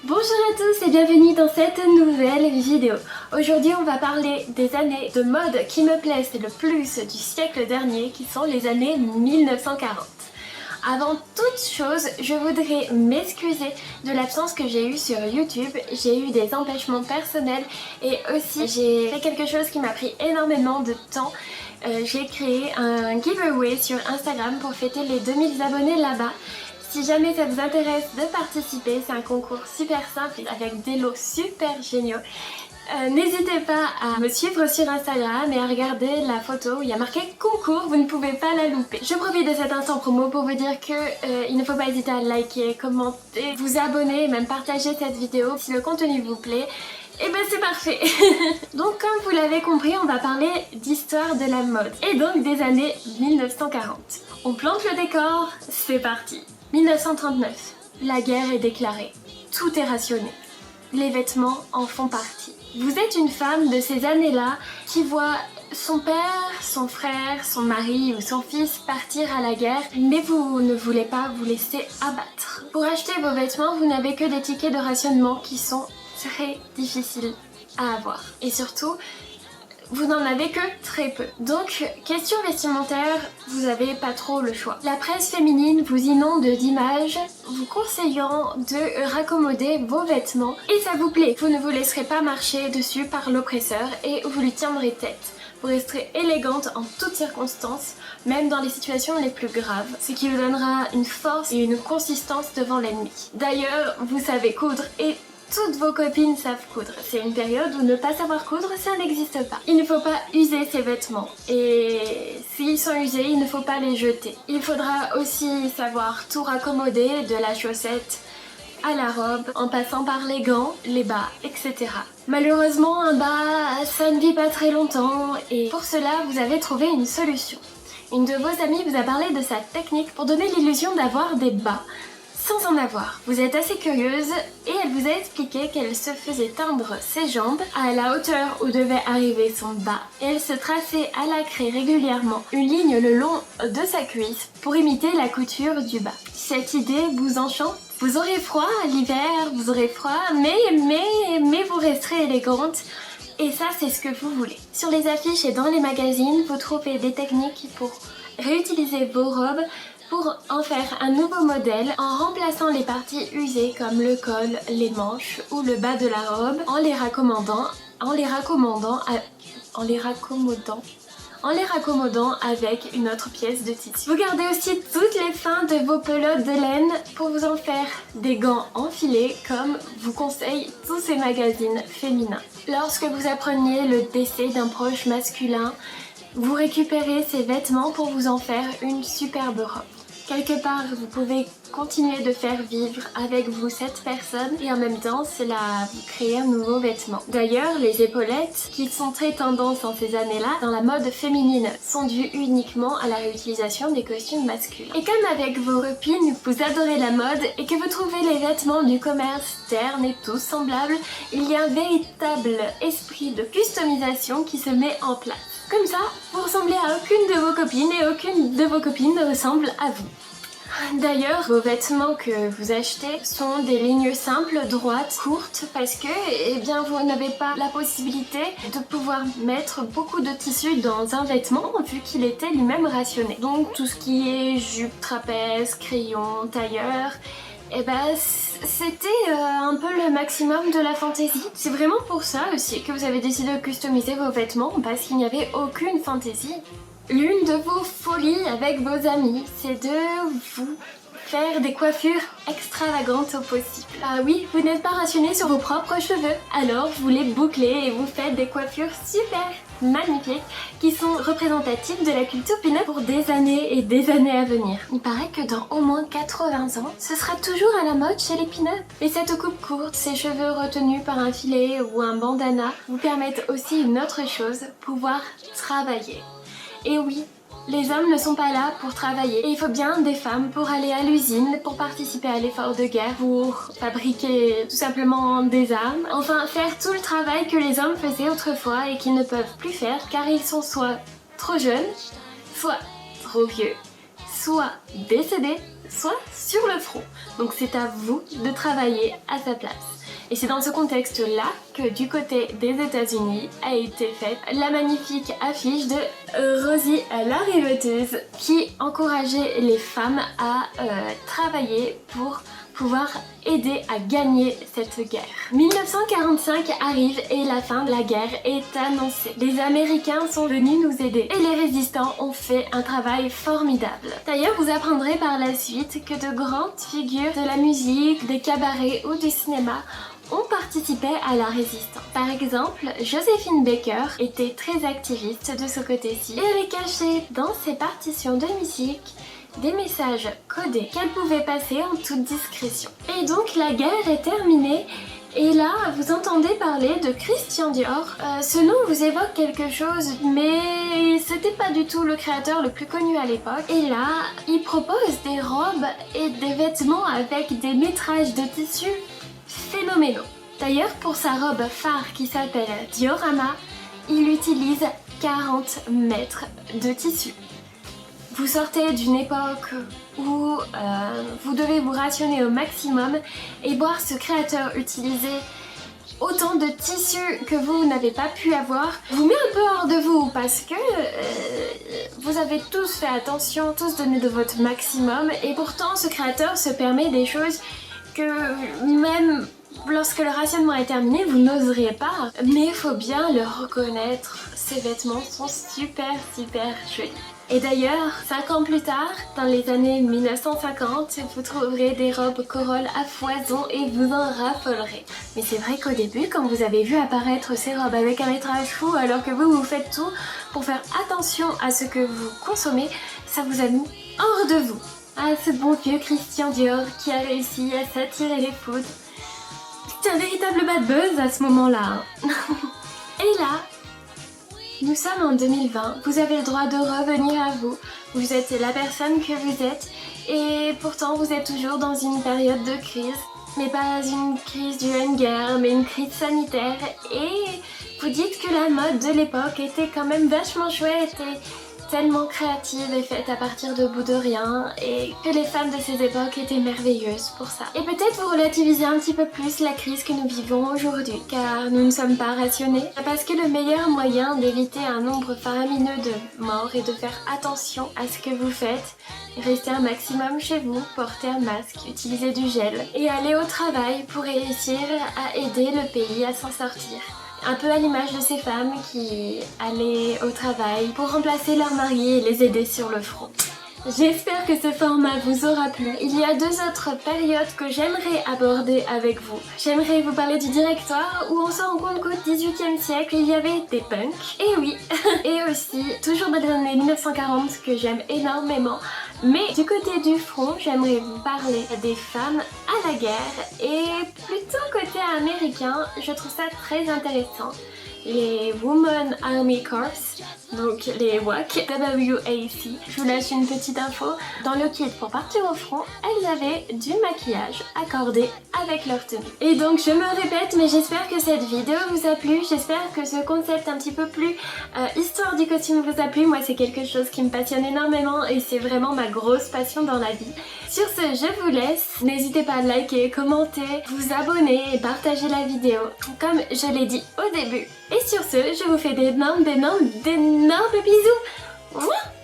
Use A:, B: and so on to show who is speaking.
A: Bonjour à tous et bienvenue dans cette nouvelle vidéo. Aujourd'hui on va parler des années de mode qui me plaisent le plus du siècle dernier, qui sont les années 1940. Avant toute chose, je voudrais m'excuser de l'absence que j'ai eue sur YouTube. J'ai eu des empêchements personnels et aussi j'ai fait quelque chose qui m'a pris énormément de temps. J'ai créé un giveaway sur Instagram pour fêter les 2000 abonnés là-bas. Si jamais ça vous intéresse de participer, c'est un concours super simple avec des lots super géniaux. N'hésitez pas à me suivre sur Instagram et à regarder la photo où il y a marqué concours, vous ne pouvez pas la louper. Je profite de cet instant promo pour vous dire que il ne faut pas hésiter à liker, commenter, vous abonner et même partager cette vidéo si le contenu vous plaît. Et ben c'est parfait. Donc comme vous l'avez compris, on va parler d'histoire de la mode et donc des années 1940. On plante le décor, c'est parti. 1939, la guerre est déclarée. Tout est rationné. Les vêtements en font partie. Vous êtes une femme de ces années-là qui voit son père, son frère, son mari ou son fils partir à la guerre, mais vous ne voulez pas vous laisser abattre. Pour acheter vos vêtements, vous n'avez que des tickets de rationnement qui sont très difficiles à avoir. Et surtout, vous n'en avez que très peu. Donc, question vestimentaire, vous n'avez pas trop le choix. La presse féminine vous inonde d'images vous conseillant de raccommoder vos vêtements et ça vous plaît. Vous ne vous laisserez pas marcher dessus par l'oppresseur et vous lui tiendrez tête. Vous resterez élégante en toutes circonstances, même dans les situations les plus graves, ce qui vous donnera une force et une consistance devant l'ennemi. D'ailleurs, vous savez coudre et toutes vos copines savent coudre. C'est une période où ne pas savoir coudre, ça n'existe pas. Il ne faut pas user ses vêtements. Et s'ils sont usés, il ne faut pas les jeter. Il faudra aussi savoir tout raccommoder, de la chaussette à la robe, en passant par les gants, les bas, etc. Malheureusement, un bas, ça ne vit pas très longtemps. Et pour cela, vous avez trouvé une solution. Une de vos amies vous a parlé de sa technique pour donner l'illusion d'avoir des bas sans en avoir. Vous êtes assez curieuse et elle vous a expliqué qu'elle se faisait teindre ses jambes à la hauteur où devait arriver son bas et elle se traçait à la craie régulièrement une ligne le long de sa cuisse pour imiter la couture du bas. Cette idée vous enchante? Vous aurez froid l'hiver, vous aurez froid, mais vous resterez élégante. Et ça, c'est ce que vous voulez. Sur les affiches et dans les magazines, vous trouvez des techniques pour réutiliser vos robes pour en faire un nouveau modèle en remplaçant les parties usées comme le col, les manches ou le bas de la robe en les raccommodant avec une autre pièce de tissu. Vous gardez aussi toutes les fins de vos pelotes de laine pour vous en faire des gants enfilés comme vous conseillent tous ces magazines féminins. Lorsque vous appreniez le décès d'un proche masculin, vous récupérez ces vêtements pour vous en faire une superbe robe. Quelque part, vous pouvez continuer de faire vivre avec vous cette personne et en même temps, cela vous crée un nouveau vêtement. D'ailleurs, les épaulettes, qui sont très tendance en ces années-là, dans la mode féminine, sont dues uniquement à la réutilisation des costumes masculins. Et comme avec vos copines, vous adorez la mode et que vous trouvez les vêtements du commerce ternes et tous semblables, il y a un véritable esprit de customisation qui se met en place. Comme ça, vous ressemblez à aucune de vos copines et aucune de vos copines ne ressemble à vous. D'ailleurs, vos vêtements que vous achetez sont des lignes simples, droites, courtes, parce que vous n'avez pas la possibilité de pouvoir mettre beaucoup de tissu dans un vêtement vu qu'il était lui-même rationné. Donc tout ce qui est jupe, trapèze, crayon, tailleur, c'était un peu le maximum de la fantaisie. C'est vraiment pour ça aussi que vous avez décidé de customiser vos vêtements, parce qu'il n'y avait aucune fantaisie. L'une de vos folies avec vos amis, c'est de vous faire des coiffures extravagantes au possible. Ah oui, vous n'êtes pas rationné sur vos propres cheveux, alors vous les bouclez et vous faites des coiffures super magnifiques qui sont représentatives de la culture pin-up pour des années et des années à venir. Il paraît que dans au moins 80 ans, ce sera toujours à la mode chez les pin-up. Et cette coupe courte, ces cheveux retenus par un filet ou un bandana vous permettent aussi une autre chose, pouvoir travailler. Et oui, les hommes ne sont pas là pour travailler et il faut bien des femmes pour aller à l'usine, pour participer à l'effort de guerre, pour fabriquer tout simplement des armes. Enfin, faire tout le travail que les hommes faisaient autrefois et qu'ils ne peuvent plus faire car ils sont soit trop jeunes, soit trop vieux, soit décédés, soit sur le front. Donc c'est à vous de travailler à sa place. Et c'est dans ce contexte-là que du côté des États-Unis a été faite la magnifique affiche de Rosie la riveteuse qui encourageait les femmes à travailler pour pouvoir aider à gagner cette guerre. 1945 arrive et la fin de la guerre est annoncée. Les Américains sont venus nous aider et les résistants ont fait un travail formidable. D'ailleurs, vous apprendrez par la suite que de grandes figures de la musique, des cabarets ou du cinéma ont participé à la résistance. Par exemple, Joséphine Baker était très activiste de ce côté-ci et elle cachait dans ses partitions de musique des messages codés qu'elle pouvait passer en toute discrétion. Et donc la guerre est terminée et là vous entendez parler de Christian Dior. Ce nom vous évoque quelque chose mais c'était pas du tout le créateur le plus connu à l'époque. Et là il propose des robes et des vêtements avec des métrages de tissu phénoménaux. D'ailleurs pour sa robe phare qui s'appelle Diorama, il utilise 40 mètres de tissu. Vous sortez d'une époque où vous devez vous rationner au maximum et voir ce créateur utiliser autant de tissu que vous n'avez pas pu avoir vous met un peu hors de vous parce que vous avez tous fait attention, tous donné de votre maximum et pourtant ce créateur se permet des choses que même lorsque le rationnement est terminé, vous n'oseriez pas. Mais il faut bien le reconnaître, ces vêtements sont super jolis. Et d'ailleurs, 5 ans plus tard, dans les années 1950, vous trouverez des robes Corolle à foison et vous en raffolerez. Mais c'est vrai qu'au début, quand vous avez vu apparaître ces robes avec un métrage fou alors que vous faites tout pour faire attention à ce que vous consommez, ça vous a mis hors de vous. Ah, ce bon vieux Christian Dior qui a réussi à s'attirer les foudres. C'était un véritable bad buzz à ce moment-là. Et là, nous sommes en 2020, vous avez le droit de revenir à vous. Vous êtes la personne que vous êtes et pourtant vous êtes toujours dans une période de crise. Mais pas une crise due à une guerre, mais une crise sanitaire. Et vous dites que la mode de l'époque était quand même vachement chouette et tellement créative et faite à partir de bout de rien et que les femmes de ces époques étaient merveilleuses pour ça. Et peut-être vous relativisez un petit peu plus la crise que nous vivons aujourd'hui car nous ne sommes pas rationnés. Parce que le meilleur moyen d'éviter un nombre faramineux de morts est de faire attention à ce que vous faites. Restez un maximum chez vous, portez un masque, utilisez du gel et allez au travail pour réussir à aider le pays à s'en sortir. Un peu à l'image de ces femmes qui allaient au travail pour remplacer leurs maris et les aider sur le front. J'espère que ce format vous aura plu. Il y a 2 autres périodes que j'aimerais aborder avec vous. J'aimerais vous parler du Directoire où on se rend compte qu'au XVIIIe siècle il y avait des punks. Et oui, et aussi toujours dans les années 1940 que j'aime énormément. Mais du côté du front, j'aimerais vous parler des femmes à la guerre et plutôt côté américain, je trouve ça très intéressant. Les Women Army Corps, donc les WAC, WAC. Je vous lâche une petite info. Dans le kit pour partir au front, elles avaient du maquillage accordé avec leur tenue. Et donc je me répète, mais j'espère que cette vidéo vous a plu. J'espère que ce concept un petit peu plus histoire du costume vous a plu. Moi c'est quelque chose qui me passionne énormément et c'est vraiment ma grosse passion dans la vie. Sur ce, je vous laisse. N'hésitez pas à liker, commenter, vous abonner et partager la vidéo, comme je l'ai dit au début. Et sur ce, je vous fais d'énormes bisous. Mouah.